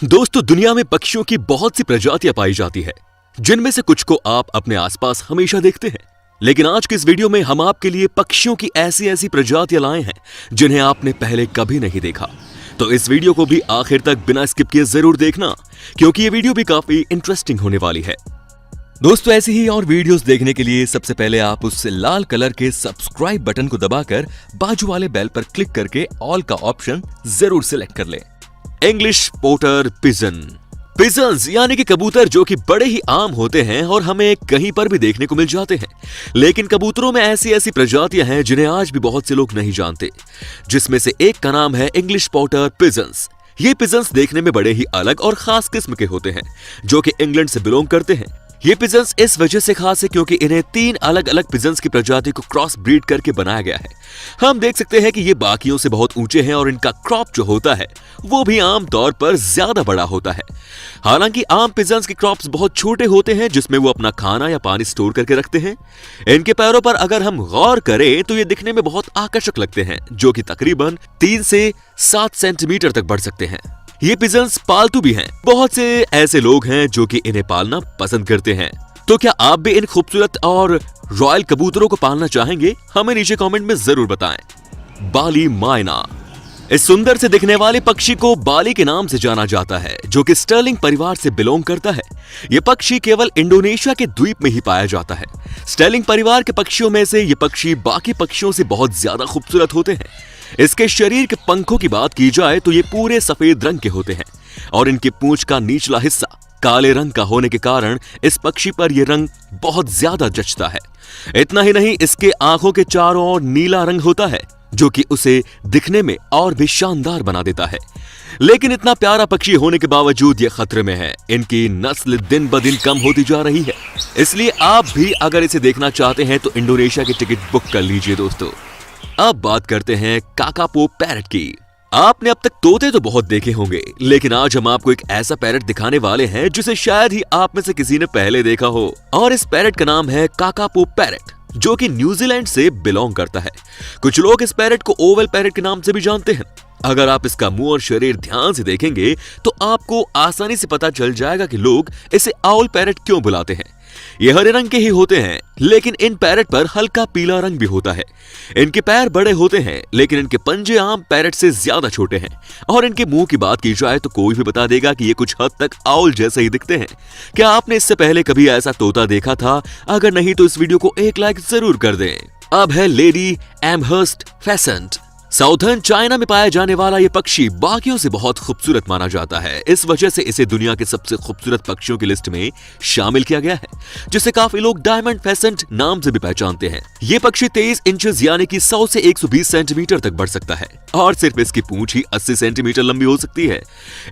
दोस्तों, दुनिया में पक्षियों की बहुत सी प्रजातियां पाई जाती है, जिनमें से कुछ को आप अपने आसपास हमेशा देखते हैं। लेकिन आज के इस वीडियो में हम आपके लिए पक्षियों की ऐसी ऐसी प्रजातियां लाए हैं जिन्हें आपने पहले कभी नहीं देखा। तो इस वीडियो को भी आखिर तक बिना स्किप किए जरूर देखना, क्योंकि ये वीडियो भी काफी इंटरेस्टिंग होने वाली है। दोस्तों, ऐसी ही और वीडियोस देखने के लिए सबसे पहले आप उस लाल कलर के सब्सक्राइब बटन को दबाकर बाजू वाले बेल पर क्लिक करके ऑल का ऑप्शन जरूर सिलेक्ट कर लें। English Potter pigeon. पिजन्स यानी कि कबूतर जो कि बड़े ही आम होते हैं और हमें कहीं पर भी देखने को मिल जाते हैं। लेकिन कबूतरों में ऐसी ऐसी प्रजातियां हैं जिन्हें आज भी बहुत से लोग नहीं जानते, जिसमें से एक का नाम है इंग्लिश पोटर पिजन्स। ये पिजन्स देखने में बड़े ही अलग और खास किस्म के होते हैं, जो कि इंग्लैंड से बिलोंग करते हैं। ये पिजन्स इस वजह से खास है क्योंकि इन्हें 3 अलग अलग पिजन्स की प्रजाति को क्रॉस ब्रीड करके बनाया गया है। हम देख सकते हैं कि ये बाकियों से बहुत ऊंचे हैं और इनका क्रॉप जो होता है वो भी आम तौर पर ज्यादा बड़ा होता है। हालांकि आम पिजन्स के क्रॉप्स बहुत छोटे होते हैं, जिसमें वो अपना खाना या पानी स्टोर करके रखते हैं। इनके पैरों पर अगर हम गौर करें तो ये दिखने में बहुत आकर्षक लगते हैं, जो कि तकरीबन 3 से 7 सेंटीमीटर तक बढ़ सकते हैं। ये पिजन्स पालतू भी हैं। बहुत से ऐसे लोग हैं जो कि इन्हें पालना पसंद करते हैं। तो क्या आप भी इन खूबसूरत और रॉयल कबूतरों को पालना चाहेंगे? हमें नीचे कमेंट में जरूर बताएं। बाली मायना। इस सुंदर से दिखने वाले पक्षी को बाली के नाम से जाना जाता है, जो कि स्टर्लिंग परिवार से बिलोंग करता है। यह पक्षी केवल इंडोनेशिया के द्वीप में ही पाया जाता है। स्टर्लिंग परिवार के पक्षियों में से ये पक्षी बाकी पक्षियों से बहुत ज्यादा खूबसूरत होते हैं। इसके शरीर के पंखों की बात की जाए तो ये पूरे सफेद रंग के होते हैं और इनकी पूंछ का निचला हिस्सा काले रंग का होने के कारण इस पक्षी पर यह रंग बहुत ज्यादा जचता है। इतना ही नहीं, इसके आंखों के चारों ओर नीला रंग होता है, जो कि उसे दिखने में और भी शानदार बना देता है। लेकिन इतना प्यारा पक्षी होने के बावजूद ये खतरे में है। इनकी नस्ल दिन ब दिन कम होती जा रही है, इसलिए आप भी अगर इसे देखना चाहते हैं तो इंडोनेशिया की टिकट बुक कर लीजिए। दोस्तों, अब बात करते हैं काकापो पैरट की। आपने अब तक तोते तो बहुत देखे होंगे, लेकिन आज हम आपको एक ऐसा पैरट दिखाने वाले हैं जिसे शायद ही आप में से किसी ने पहले देखा हो। और इस पैरट का नाम है काकापो पैरट, जो कि न्यूजीलैंड से बिलोंग करता है। कुछ लोग इस पैरट को ओवल पैरट के नाम से भी जानते हैं। अगर आप इसका मुंह और शरीर ध्यान से देखेंगे तो आपको आसानी से पता चल जाएगा कि लोग इसे आउल पैरट क्यों बुलाते हैं। ये हरे रंग के ही होते हैं, लेकिन इन पैरट पर हल्का पीला रंग भी होता है। इनके पैर बड़े होते हैं, लेकिन इनके पंजे आम पैरट से ज्यादा छोटे हैं। और इनके मुंह की बात की जाए तो कोई भी बता देगा कि ये कुछ हद तक आउल जैसे ही दिखते हैं। क्या आपने इससे पहले कभी ऐसा तोता देखा था? अगर नहीं तो इस वीडियो को एक लाइक जरूर कर दें। अब है लेडी एमहर्स्ट फेसेंट। साउथर्न चाइना में पाया जाने वाला यह पक्षी बाकियों से बहुत खूबसूरत माना जाता है। इस वजह से इसे दुनिया के सबसे खूबसूरत पक्षियों की लिस्ट में शामिल किया गया है, जिसे काफी लोग डायमंड फेसेंट नाम से भी पहचानते हैं। ये पक्षी 23 इंचेस यानी कि 100 से 120 सेंटीमीटर तक बढ़ सकता है और सिर्फ इसकी पूंछ ही 80 सेंटीमीटर लंबी हो सकती है।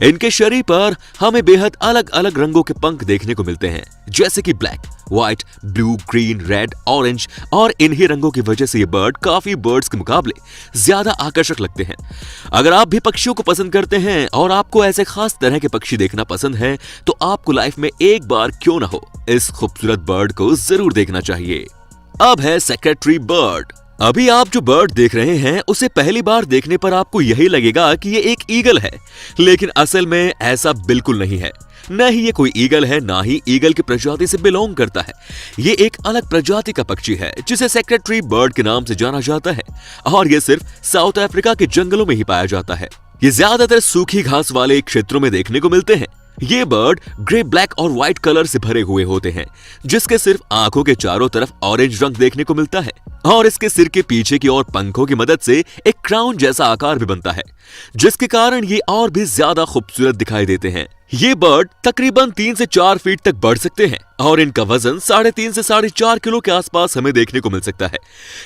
इनके शरीर पर हमें बेहद अलग अलग रंगों के पंख देखने को मिलते हैं, जैसे कि black, white, blue, green, red, orange. और इन्हीं रंगों की वजह से ये बर्ड काफी बर्ड्स के मुकाबले ज्यादा आकर्षक लगते हैं। अगर आप भी पक्षियों को पसंद करते हैं और आपको ऐसे खास तरह के पक्षी देखना पसंद है, तो आपको लाइफ में एक बार क्यों ना हो इस खूबसूरत बर्ड को जरूर देखना चाहिए। अब है सेक्रेटरी बर्ड। अभी आप जो बर्ड देख रहे हैं उसे पहली बार देखने पर आपको यही लगेगा कि ये एक ईगल है, लेकिन असल में ऐसा बिल्कुल नहीं है। न ही ये कोई ईगल है, ना ही ईगल की प्रजाति से बिलोंग करता है। ये एक अलग प्रजाति का पक्षी है जिसे सेक्रेटरी बर्ड के नाम से जाना जाता है और ये सिर्फ साउथ अफ्रीका के जंगलों में ही पाया जाता है। ये ज्यादातर सूखी घास वाले क्षेत्रों में देखने को मिलते हैं। ये बर्ड ग्रे, ब्लैक और व्हाइट कलर से भरे हुए होते हैं, जिसके सिर्फ आंखों के चारों तरफ ऑरेंज रंग देखने को मिलता है और इसके सिर के पीछे की ओर पंखों की मदद से एक क्राउन जैसा आकार भी बनता है, जिसके कारण ये और भी ज्यादा खूबसूरत दिखाई देते हैं। ये बर्ड तकरीबन 3 से 4 फीट तक बढ़ सकते हैं और इनका वजन 3.5 से 4.5 किलो के आसपास हमें देखने को मिल सकता है।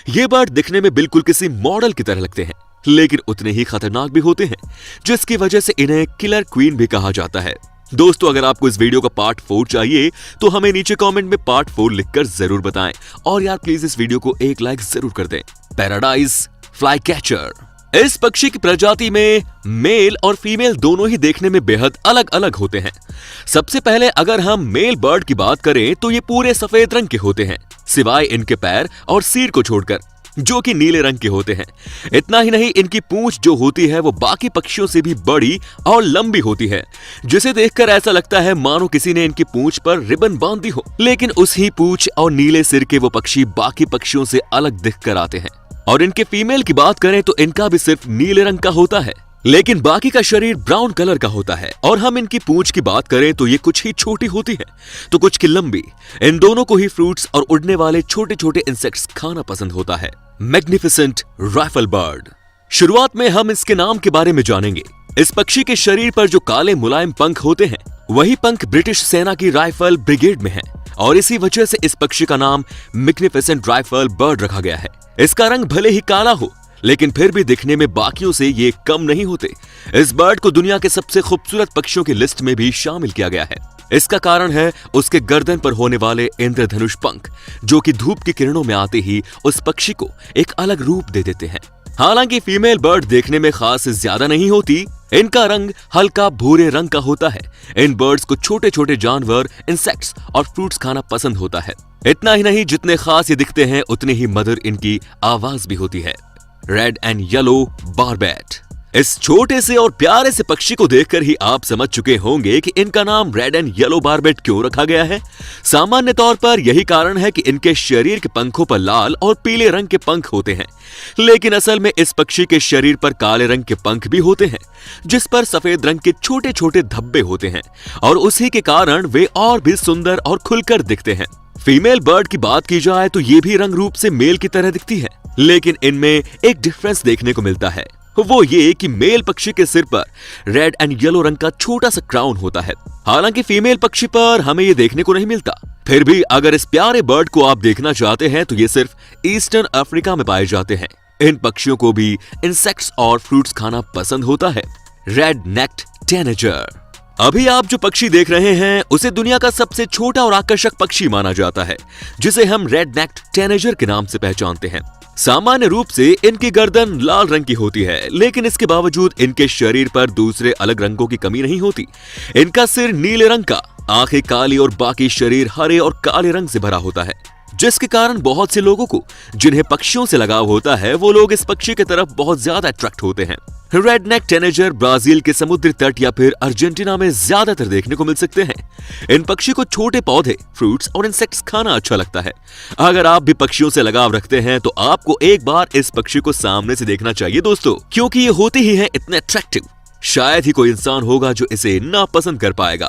ये बर्ड दिखने में बिल्कुल किसी मॉडल की तरह लगते हैं, लेकिन उतने ही खतरनाक भी होते हैं, जिसकी वजह से इन्हें किलर क्वीन भी कहा जाता है। दोस्तों, अगर आपको इस वीडियो का पार्ट 4 चाहिए तो हमें नीचे कमेंट में पार्ट 4 लिखकर जरूर बताएं। और यार प्लीज इस वीडियो को एक लाइक जरूर कर दें। Paradise fly catcher. इस पक्षी की प्रजाति में मेल और फीमेल दोनों ही देखने में बेहद अलग अलग होते हैं। सबसे पहले अगर हम मेल बर्ड की बात करें तो ये पूरे सफेद रंग के होते हैं, सिवाय इनके पैर और सिर को छोड़कर। जो कि नीले रंग के होते हैं। इतना ही नहीं, इनकी पूंछ जो होती है वो बाकी पक्षियों से भी बड़ी और लंबी होती है, जिसे देखकर ऐसा लगता है मानो किसी ने इनकी पूंछ पर रिबन बांध दी हो। लेकिन उसी पूंछ और नीले सिर के वो पक्षी बाकी पक्षियों से अलग दिखकर आते हैं। और इनके फीमेल की बात करें तो इनका भी सिर्फ नीले रंग का होता है, लेकिन बाकी का शरीर ब्राउन कलर का होता है। और हम इनकी पूंछ की बात करें तो ये कुछ ही छोटी होती है तो कुछ की लंबी। इन दोनों को ही फ्रूट्स और उड़ने वाले छोटे छोटे इंसेक्ट्स खाना पसंद होता है। Magnificent rifle bird. शुरुआत में हम इसके नाम के बारे में जानेंगे। इस पक्षी के शरीर पर जो काले मुलायम पंख होते हैं, वही पंख ब्रिटिश सेना की राइफल ब्रिगेड में है और इसी वजह से इस पक्षी का नाम मैग्निफिसेंट राइफल बर्ड रखा गया है। इसका रंग भले ही काला हो, लेकिन फिर भी दिखने में बाकियों से ये कम नहीं होते। इस बर्ड को दुनिया के सबसे खूबसूरत पक्षियों की लिस्ट में भी शामिल किया गया है। इसका कारण है उसके गर्दन पर होने वाले इंद्रधनुष पंख, जो कि धूप की किरणों में आते ही उस पक्षी को एक अलग रूप दे देते हैं। हालांकि फीमेल बर्ड देखने में खास ज्यादा नहीं होती, इनका रंग हल्का भूरे रंग का होता है। इन बर्ड्स को छोटे छोटे जानवर, इंसेक्ट्स और फ्रूट्स खाना पसंद होता है। इतना ही नहीं, जितने खास ये दिखते हैं उतनी ही मधुर इनकी आवाज भी होती है। Red and yellow barbet. इस छोटे से और प्यारे से पक्षी को देखकर ही आप समझ चुके होंगे कि इनका नाम रेड एंड येलो बारबैट क्यों रखा गया है। सामान्य तौर पर यही कारण है कि इनके शरीर के पंखों पर लाल और पीले रंग के पंख होते हैं, लेकिन असल में इस पक्षी के शरीर पर काले रंग के पंख भी होते हैं, जिस पर सफेद रंग के छोटे छोटे धब्बे होते हैं और उसी के कारण वे और भी सुंदर और खुलकर दिखते हैं। फीमेल बर्ड की बात की जाए तो ये भी रंग रूप से मेल की तरह दिखती है, लेकिन इनमें एक डिफरेंस देखने को मिलता है। वो ये कि मेल पक्षी के सिर पर रेड एंड येलो रंग का छोटा सा क्राउन होता है, हालांकि फीमेल पक्षी पर हमें ये देखने को नहीं मिलता। फिर भी अगर इस प्यारे बर्ड को आप देखना चाहते हैं तो ये सिर्फ ईस्टर्न अफ्रीका में पाए जाते हैं। इन पक्षियों को भी इंसेक्ट्स और फ्रूट्स खाना पसंद होता है। Red necked tanager. अभी आप जो पक्षी देख रहे हैं उसे दुनिया का सबसे छोटा और आकर्षक पक्षी माना जाता है, जिसे हम रेड नेक्ड टैनेजर के नाम से पहचानते हैं। सामान्य रूप से इनकी गर्दन लाल रंग की होती है, लेकिन इसके बावजूद इनके शरीर पर दूसरे अलग रंगों की कमी नहीं होती। इनका सिर नीले रंग का, आंखें काली और बाकी शरीर हरे और काले रंग से भरा होता है, जिसके कारण बहुत से लोगों को जिन्हें पक्षियों से लगाव होता है वो लोग इस पक्षी की तरफ बहुत ज्यादा अट्रैक्ट होते हैं। रेड नेक टैनेजर ब्राजील के समुद्री तट या फिर अर्जेंटीना में ज्यादातर देखने को मिल सकते हैं। इन पक्षी को छोटे पौधे, फ्रूट्स और इंसेक्ट्स खाना अच्छा लगता है। अगर आप भी पक्षियों से लगाव रखते हैं तो आपको एक बार इस पक्षी को सामने से देखना चाहिए दोस्तों, क्योंकि ये होते ही हैं इतने अट्रैक्टिव। शायद ही कोई इंसान होगा जो इसे नापसंद कर पाएगा।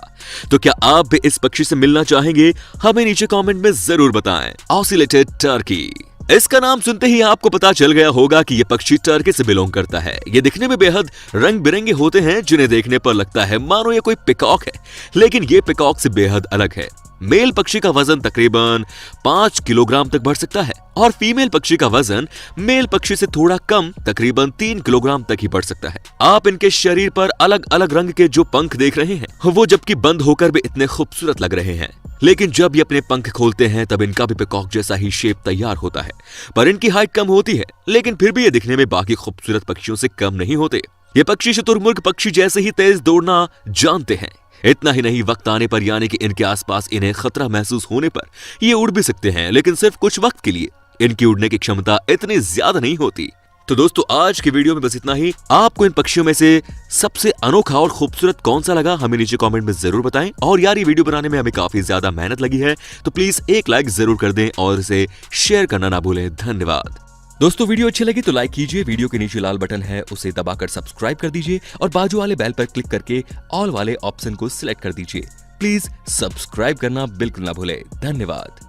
तो क्या आप भी इस पक्षी से मिलना चाहेंगे? हमें नीचे कमेंट में जरूर बताएं। Oscillated Turkey. इसका नाम सुनते ही आपको पता चल गया होगा कि यह पक्षी टर्की से बिलोंग करता है। ये दिखने में बेहद रंग बिरंगे होते हैं, जिन्हें देखने पर लगता है मानो ये कोई पिकॉक है, लेकिन ये पिकॉक से बेहद अलग है। मेल पक्षी का वजन तकरीबन 5 किलोग्राम तक बढ़ सकता है और फीमेल पक्षी का वजन मेल पक्षी से थोड़ा कम, तकरीबन 3 किलोग्राम तक ही बढ़ सकता है। आप इनके शरीर पर अलग अलग रंग के जो पंख देख रहे हैं वो जबकि बंद होकर भी इतने खूबसूरत लग रहे हैं, लेकिन जब ये अपने पंख खोलते हैं तब इनका भी पिकॉक जैसा ही शेप तैयार होता है। पर इनकी हाइट कम होती है, लेकिन फिर भी ये दिखने में बाकी खूबसूरत पक्षियों से कम नहीं होते। ये पक्षी शुतुरमुर्ग पक्षी जैसे ही तेज दौड़ना जानते हैं। इतना ही नहीं, वक्त आने पर यानी कि इनके आसपास इन्हें खतरा महसूस होने पर ये उड़ भी सकते हैं, लेकिन सिर्फ कुछ वक्त के लिए। इनकी उड़ने की क्षमता इतनी ज्यादा नहीं होती। तो दोस्तों, आज की वीडियो में बस इतना ही। आपको इन पक्षियों में से सबसे अनोखा और खूबसूरत कौन सा लगा हमें नीचे कमेंट में जरूर बताएं। और यार, ये वीडियो बनाने में हमें काफी ज्यादा मेहनत लगी है, तो प्लीज एक लाइक जरूर कर दें और इसे शेयर करना ना भूलें। धन्यवाद दोस्तों। वीडियो अच्छी लगी तो लाइक कीजिए, वीडियो के नीचे लाल बटन है उसे दबाकर सब्सक्राइब कर दीजिए और बाजू वाले बेल पर क्लिक करके ऑल वाले ऑप्शन को सिलेक्ट कर दीजिए। प्लीज सब्सक्राइब करना बिल्कुल ना भूलें। धन्यवाद।